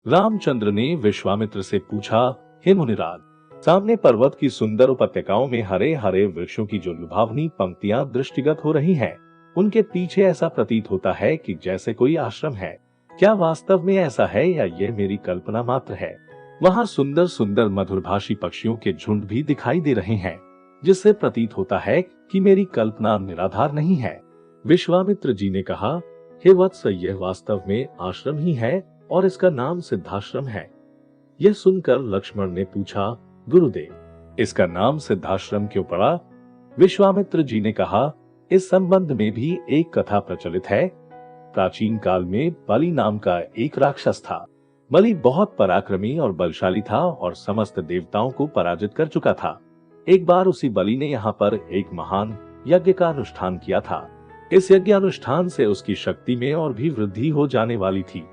रामचंद्र ने विश्वामित्र से पूछा, हे मुनिराज, सामने पर्वत की सुंदर उपत्यकाओं में हरे हरे वृक्षों की जो लुभावनी पंक्तियां दृष्टिगत हो रही हैं, उनके पीछे ऐसा प्रतीत होता है कि जैसे कोई आश्रम है। क्या वास्तव में ऐसा है या ये मेरी कल्पना मात्र है? वहां सुंदर सुंदर मधुरभाषी पक्षियों के झुंड भी दिखाई दे रहे हैं, जिससे प्रतीत होता है कि मेरी कल्पना निराधार नहीं है। विश्वामित्र जी ने कहा, हे वत्स, यह वास्तव में आश्रम ही है और इसका नाम सिद्धाश्रम है। यह सुनकर लक्ष्मण ने पूछा, गुरुदेव, इसका नाम सिद्धाश्रम क्यों पड़ा? विश्वामित्र जी ने कहा, इस संबंध में भी एक कथा प्रचलित है। प्राचीन काल में बलि नाम का एक राक्षस था। बलि बहुत पराक्रमी और बलशाली था और समस्त देवताओं को पराजित कर चुका था। एक बार उसी बलि ने यहाँ पर एक महान यज्ञ का अनुष्ठान किया था। इस यज्ञ अनुष्ठान से उसकी शक्ति में और भी वृद्धि हो जाने वाली थी।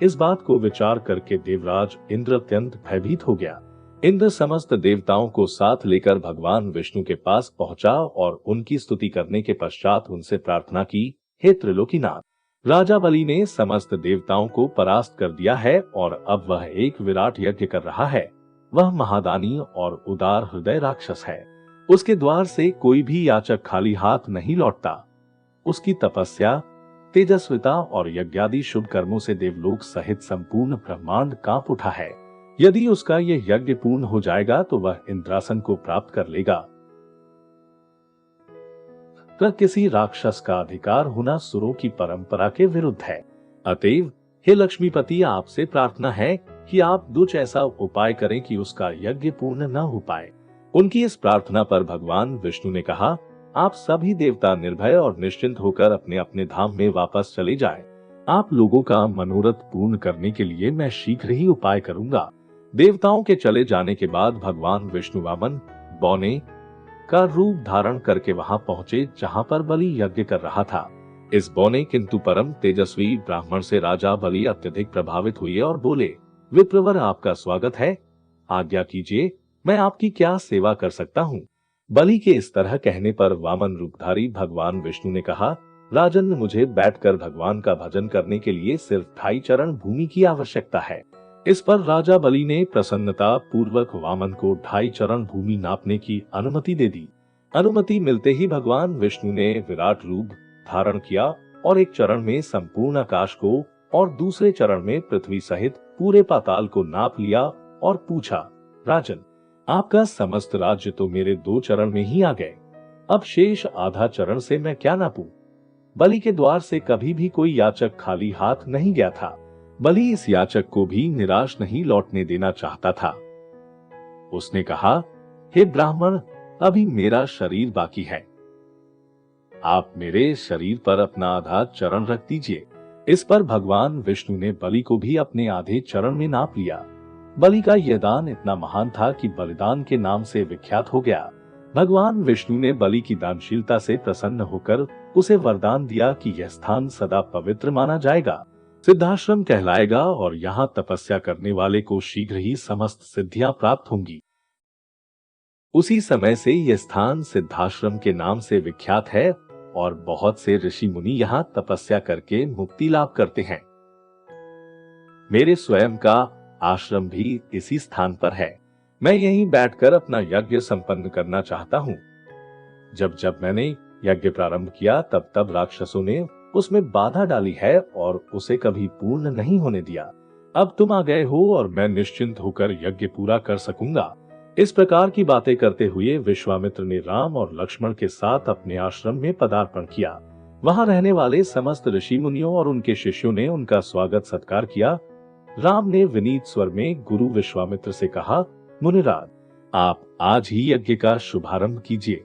इस बात को विचार करके देवराज इंद्र अत्यंत भयभीत हो गया। इंद्र समस्त देवताओं को साथ लेकर भगवान विष्णु के पास पहुंचा और उनकी स्तुति करने के पश्चात उनसे प्रार्थना की, हे त्रिलोकीनाथ, राजा बलि ने समस्त देवताओं को परास्त कर दिया है और अब वह एक विराट यज्ञ कर रहा है। वह महादानी और उदार हृदय राक्षस है। उसके द्वार से कोई भी याचक खाली हाथ नहीं लौटता। उसकी तपस्या, तेजस्विता और यज्ञादि शुभ कर्मों से देवलोक सहित संपूर्ण ब्रह्मांड कांप उठा है। यदि उसका यह यज्ञ पूर्ण हो जाएगा तो वह इंद्रासन को प्राप्त कर लेगा। पर किसी राक्षस का अधिकार होना सुरों की परंपरा के विरुद्ध है। अतएव हे लक्ष्मीपति, आपसे प्रार्थना है कि आप कुछ ऐसा उपाय करें कि उसका यज्ञ पूर्ण न हो पाए। उनकी इस प्रार्थना पर भगवान विष्णु ने कहा, आप सभी देवता निर्भय और निश्चिंत होकर अपने अपने धाम में वापस चले जाएं। आप लोगों का मनोरथ पूर्ण करने के लिए मैं शीघ्र ही उपाय करूंगा। देवताओं के चले जाने के बाद भगवान विष्णु वामन बौने का रूप धारण करके वहां पहुंचे जहां पर बलि यज्ञ कर रहा था। इस बौने किंतु परम तेजस्वी ब्राह्मण से राजा बलि अत्यधिक प्रभावित हुए और बोले, विप्रवर, आपका स्वागत है। आज्ञा कीजिए, मैं आपकी क्या सेवा कर सकता हूँ? बलि के इस तरह कहने पर वामन रूपधारी भगवान विष्णु ने कहा, राजन, मुझे बैठकर भगवान का भजन करने के लिए सिर्फ 2.5 चरण भूमि की आवश्यकता है। इस पर राजा बलि ने प्रसन्नता पूर्वक वामन को 2.5 चरण भूमि नापने की अनुमति दे दी। अनुमति मिलते ही भगवान विष्णु ने विराट रूप धारण किया और एक चरण में संपूर्ण आकाश को और दूसरे चरण में पृथ्वी सहित पूरे पाताल को नाप लिया और पूछा, राजन, आपका समस्त राज्य तो मेरे 2 चरण में ही आ गए। अब शेष आधा चरण से मैं क्या नापूं? बलि के द्वार से कभी भी कोई याचक खाली हाथ नहीं गया था। बलि इस याचक को भी निराश नहीं लौटने देना चाहता था। उसने कहा, हे ब्राह्मण, अभी मेरा शरीर बाकी है। आप मेरे शरीर पर अपना आधा चरण रख दीजिए। इस पर भगवान विष्णु ने बलि को भी अपने आधे चरण में नाप लिया। बलि का यह दान इतना महान था कि बलिदान के नाम से विख्यात हो गया। भगवान विष्णु ने बलि की दानशीलता से प्रसन्न होकर उसे वरदान दिया कि यह स्थान सदा पवित्र माना जाएगा, सिद्धाश्रम कहलाएगा और यहाँ तपस्या करने वाले को शीघ्र ही समस्त सिद्धियां प्राप्त होंगी। उसी समय से यह स्थान सिद्धाश्रम के नाम से विख्यात है और बहुत से ऋषि मुनि यहाँ तपस्या करके मुक्ति लाभ करते हैं। मेरे स्वयं का आश्रम भी इसी स्थान पर है। मैं यहीं बैठकर अपना यज्ञ संपन्न करना चाहता हूँ। जब जब मैंने यज्ञ प्रारंभ किया तब तब राक्षसों ने उसमें बाधा डाली है और उसे कभी पूर्ण नहीं होने दिया। अब तुम आ गए हो और मैं निश्चिंत होकर यज्ञ पूरा कर सकूंगा। इस प्रकार की बातें करते हुए विश्वामित्र ने राम और लक्ष्मण के साथ अपने आश्रम में पदार्पण किया। वहां रहने वाले समस्त ऋषि मुनियों और उनके शिष्यों ने उनका स्वागत सत्कार किया। राम ने विनीत स्वर में गुरु विश्वामित्र से कहा, मुनिराज, आप आज ही यज्ञ का शुभारंभ कीजिए।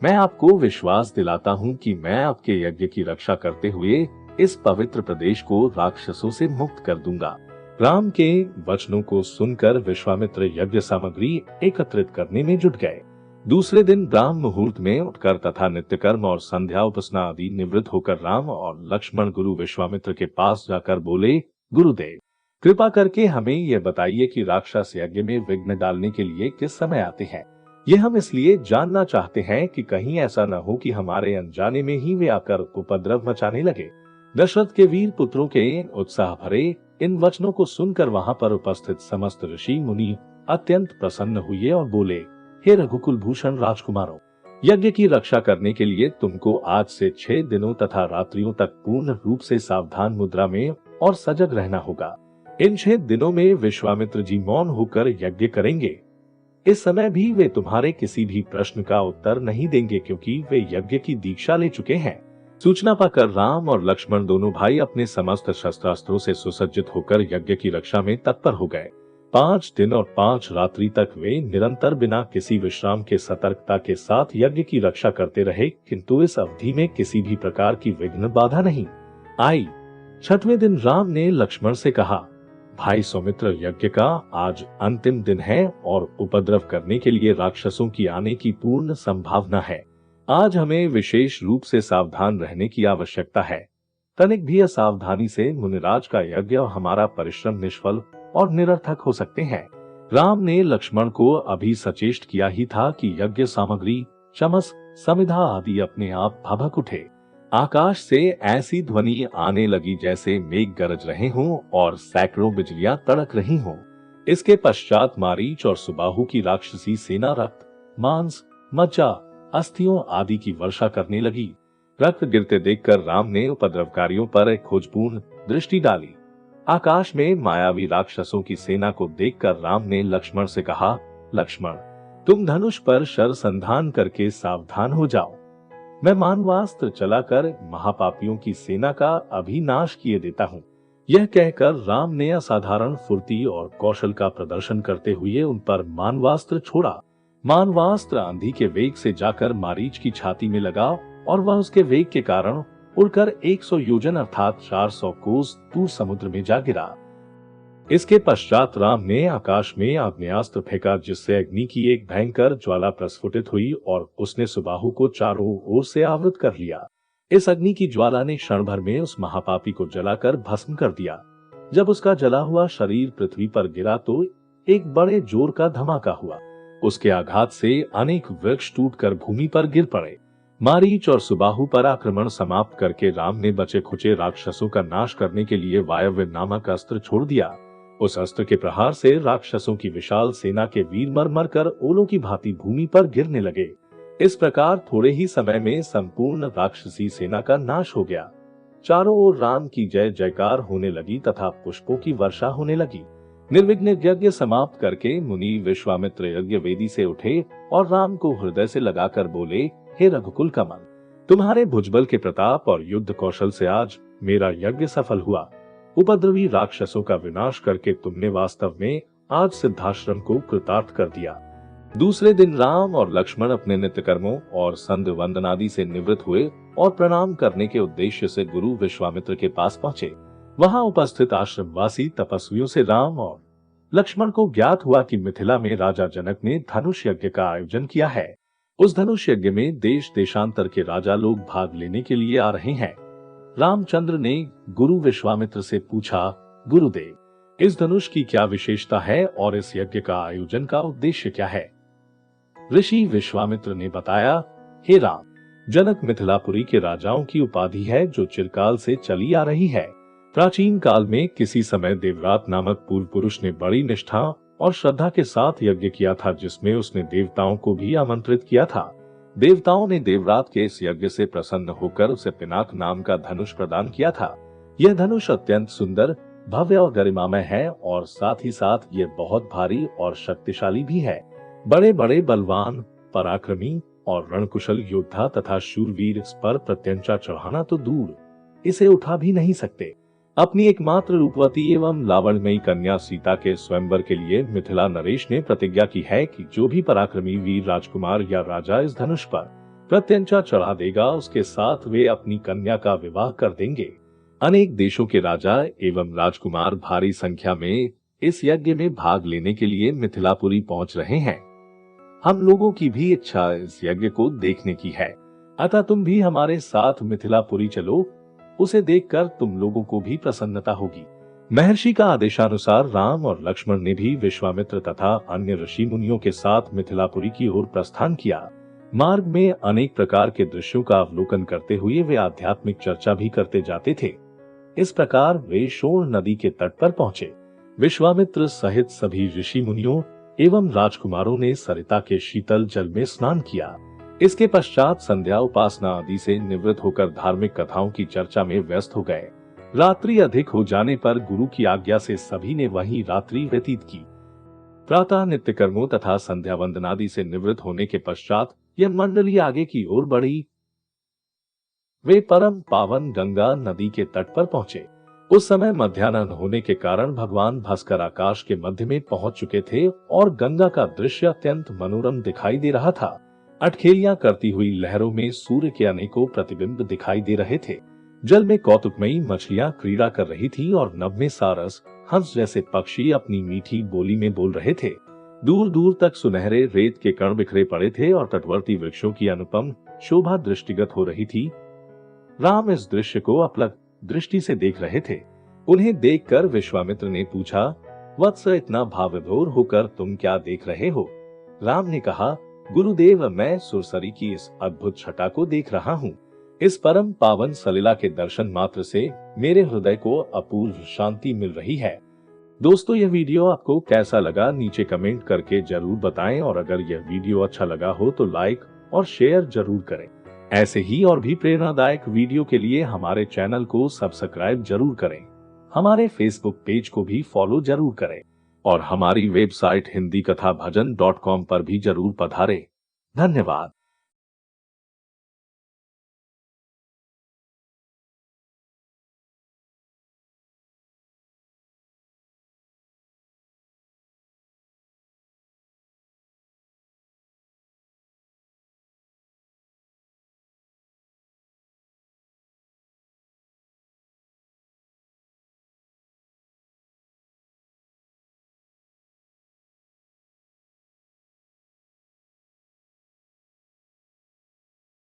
मैं आपको विश्वास दिलाता हूँ कि मैं आपके यज्ञ की रक्षा करते हुए इस पवित्र प्रदेश को राक्षसों से मुक्त कर दूंगा। राम के वचनों को सुनकर विश्वामित्र यज्ञ सामग्री एकत्रित करने में जुट गए। दूसरे दिन ब्राह्म मुहूर्त में उठकर तथा नित्यकर्म और संध्या उपासना आदि निवृत्त होकर राम और लक्ष्मण गुरु विश्वामित्र के पास जाकर बोले, गुरुदेव, कृपा करके हमें यह बताइए कि राक्षस यज्ञ में विघ्न डालने के लिए किस समय आते हैं। ये हम इसलिए जानना चाहते हैं कि कहीं ऐसा न हो कि हमारे अनजाने में ही वे आकर उपद्रव मचाने लगे। दशरथ के वीर पुत्रों के उत्साह भरे इन वचनों को सुनकर वहां पर उपस्थित समस्त ऋषि मुनि अत्यंत प्रसन्न हुए और बोले, हे रघुकुल भूषण राजकुमारों, यज्ञ की रक्षा करने के लिए तुमको आज से 6 दिनों तथा रात्रियों तक पूर्ण रूप से सावधान मुद्रा में और सजग रहना होगा। इन 6 दिनों में विश्वामित्र जी मौन होकर यज्ञ करेंगे। इस समय भी वे तुम्हारे किसी भी प्रश्न का उत्तर नहीं देंगे, क्योंकि वे यज्ञ की दीक्षा ले चुके हैं। सूचना पाकर राम और लक्ष्मण दोनों भाई अपने समस्त शस्त्रास्त्रों से सुसज्जित होकर यज्ञ की रक्षा में तत्पर हो गए। 5 दिन और 5 रात्रि तक वे निरंतर बिना किसी विश्राम के सतर्कता के साथ यज्ञ की रक्षा करते रहे, किंतु इस अवधि में किसी भी प्रकार की विघ्न बाधा नहीं आई। 6वें दिन राम ने लक्ष्मण से कहा, भाई सौमित्र, यज्ञ का आज अंतिम दिन है और उपद्रव करने के लिए राक्षसों की आने की पूर्ण संभावना है। आज हमें विशेष रूप से सावधान रहने की आवश्यकता है। तनिक भी असावधानी से मुनिराज का यज्ञ और हमारा परिश्रम निष्फल और निरर्थक हो सकते हैं। राम ने लक्ष्मण को अभी सचेष्ट किया ही था कि यज्ञ सामग्री, चमस, समिधा आदि अपने आप भभक उठे। आकाश से ऐसी ध्वनि आने लगी जैसे मेघ गरज रहे हों और सैकड़ों बिजलियां तड़क रही हों। इसके पश्चात मारीच और सुबाहु की राक्षसी सेना रक्त, मांस, मज्जा, अस्थियों आदि की वर्षा करने लगी। रक्त गिरते देखकर राम ने उपद्रवकारियों पर एक खोजपूर्ण दृष्टि डाली। आकाश में मायावी राक्षसों की सेना को देखकर राम ने लक्ष्मण से कहा, लक्ष्मण, तुम धनुष पर शर संधान करके सावधान हो जाओ। मैं मानवास्त्र चलाकर महापापियों की सेना का अभी नाश किए देता हूँ। यह कहकर राम ने असाधारण फुर्ती और कौशल का प्रदर्शन करते हुए उन पर मानवास्त्र छोड़ा। मानवास्त्र आंधी के वेग से जाकर मारीच की छाती में लगा और वह उसके वेग के कारण उड़कर 100 योजन अर्थात 400 कोस दूर समुद्र में जा गिरा। इसके पश्चात राम ने आकाश में आग्नेयास्त्र फेंका, जिससे अग्नि की एक भयंकर ज्वाला प्रस्फुटित हुई और उसने सुबाहु को चारों ओर से आवृत कर लिया। इस अग्नि की ज्वाला ने क्षण भर में उस महापापी को जलाकर भस्म कर दिया। जब उसका जला हुआ शरीर पृथ्वी पर गिरा तो एक बड़े जोर का धमाका हुआ। उसके आघात से अनेक वृक्ष टूटकर भूमि पर गिर पड़े। मारीच और सुबाहु पर आक्रमण समाप्त करके राम ने बचे खुचे राक्षसों का नाश करने के लिए वायव्य नामक अस्त्र छोड़ दिया। उस अस्त्र के प्रहार से राक्षसों की विशाल सेना के वीर मर मर कर ओलों की भांति भूमि पर गिरने लगे। इस प्रकार थोड़े ही समय में संपूर्ण राक्षसी सेना का नाश हो गया। चारों ओर राम की जय जयकार होने लगी तथा पुष्पों की वर्षा होने लगी। निर्विघ्न यज्ञ समाप्त करके मुनि विश्वामित्र यज्ञ वेदी से उठे और राम को हृदय से लगाकर बोले, हे रघुकुल कमल, तुम्हारे भुजबल के प्रताप और युद्ध कौशल से आज मेरा यज्ञ सफल हुआ। उपद्रवी राक्षसों का विनाश करके तुमने वास्तव में आज सिद्धाश्रम को कृतार्थ कर दिया। दूसरे दिन राम और लक्ष्मण अपने नित्य कर्मों और संध वंदनादि से निवृत्त हुए और प्रणाम करने के उद्देश्य से गुरु विश्वामित्र के पास पहुंचे। वहां उपस्थित आश्रमवासी तपस्वियों से राम और लक्ष्मण को ज्ञात हुआ कि मिथिला में राजा जनक ने धनुष यज्ञ का आयोजन किया है। उस धनुष यज्ञ में देश देशांतर के राजा लोग भाग लेने के लिए आ रहे हैं। रामचंद्र ने गुरु विश्वामित्र से पूछा, गुरुदेव, इस धनुष की क्या विशेषता है और इस यज्ञ का आयोजन का उद्देश्य क्या है? ऋषि विश्वामित्र ने बताया, हे राम, जनक मिथिलापुरी के राजाओं की उपाधि है जो चिरकाल से चली आ रही है। प्राचीन काल में किसी समय देवरात नामक पूर्व पुरुष ने बड़ी निष्ठा और श्रद्धा के साथ यज्ञ किया था, जिसमें उसने देवताओं को भी आमंत्रित किया था। देवताओं ने देवरात के इस यज्ञ से प्रसन्न होकर उसे पिनाक नाम का धनुष प्रदान किया था। यह धनुष अत्यंत सुंदर, भव्य और गरिमामय है और साथ ही साथ ये बहुत भारी और शक्तिशाली भी है। बड़े बड़े बलवान, पराक्रमी और रणकुशल योद्धा तथा शूरवीर इस पर प्रत्यंचा चढ़ाना तो दूर, इसे उठा भी नहीं सकते। अपनी एकमात्र रूपवती एवं लावण्यमयी कन्या सीता के स्वयंवर के लिए मिथिला नरेश ने प्रतिज्ञा की है कि जो भी पराक्रमी वीर राजकुमार या राजा इस धनुष पर प्रत्यंचा चढ़ा देगा, उसके साथ वे अपनी कन्या का विवाह कर देंगे। अनेक देशों के राजा एवं राजकुमार भारी संख्या में इस यज्ञ में भाग लेने के लिए मिथिलापुरी पहुंच रहे हैं। हम लोगों की भी इच्छा इस यज्ञ को देखने की है, अतः तुम भी हमारे साथ मिथिलापुरी चलो। उसे देखकर तुम लोगों को भी प्रसन्नता होगी। महर्षि का आदेशानुसार राम और लक्ष्मण ने भी विश्वामित्र तथा अन्य ऋषि मुनियों के साथ मिथिलापुरी की ओर प्रस्थान किया। मार्ग में अनेक प्रकार के दृश्यों का अवलोकन करते हुए वे आध्यात्मिक चर्चा भी करते जाते थे। इस प्रकार वे शोण नदी के तट पर पहुंचे। विश्वामित्र सहित सभी ऋषि मुनियों एवं राजकुमारों ने सरिता के शीतल जल में स्नान किया। इसके पश्चात संध्या उपासना आदि से निवृत्त होकर धार्मिक कथाओं की चर्चा में व्यस्त हो गए। रात्रि अधिक हो जाने पर गुरु की आज्ञा से सभी ने वहीं रात्रि व्यतीत की। प्रातः नित्य कर्मों तथा संध्या वंदनादि से निवृत्त होने के पश्चात यह मंडली आगे की ओर बढ़ी। वे परम पावन गंगा नदी के तट पर पहुंचे। उस समय मध्याह्न होने के कारण भगवान भास्कर आकाश के मध्य में पहुंच चुके थे और गंगा का दृश्य अत्यंत मनोरम दिखाई दे रहा था। अटखेलियां करती हुई लहरों में सूर्य के अनेकों प्रतिबिंब दिखाई दे रहे थे। जल में कौतुकमयी मछलियां क्रीड़ा कर रही थी और नभ में सारस हंस जैसे पक्षी अपनी मीठी बोली में बोल रहे थे। दूर दूर तक सुनहरे रेत के कण बिखरे पड़े थे और तटवर्ती वृक्षों की अनुपम शोभा दृष्टिगत हो रही थी। राम इस दृश्य को अपलक दृष्टि से देख रहे थे। उन्हें देखकर विश्वामित्र ने पूछा, वत्स, इतना भावविभोर होकर तुम क्या देख रहे हो? राम ने कहा, गुरुदेव, मैं सुरसरी की इस अद्भुत छटा को देख रहा हूँ। इस परम पावन सलिला के दर्शन मात्र से मेरे हृदय को अपूर्व शांति मिल रही है। दोस्तों, यह वीडियो आपको कैसा लगा नीचे कमेंट करके जरूर बताएं और अगर यह वीडियो अच्छा लगा हो तो लाइक और शेयर जरूर करें। ऐसे ही और भी प्रेरणादायक वीडियो के लिए हमारे चैनल को सब्सक्राइब जरूर करें। हमारे फेसबुक पेज को भी फॉलो जरूर करें और हमारी वेबसाइट हिंदीकथाभजन.com पर भी जरूर पधारें। धन्यवाद।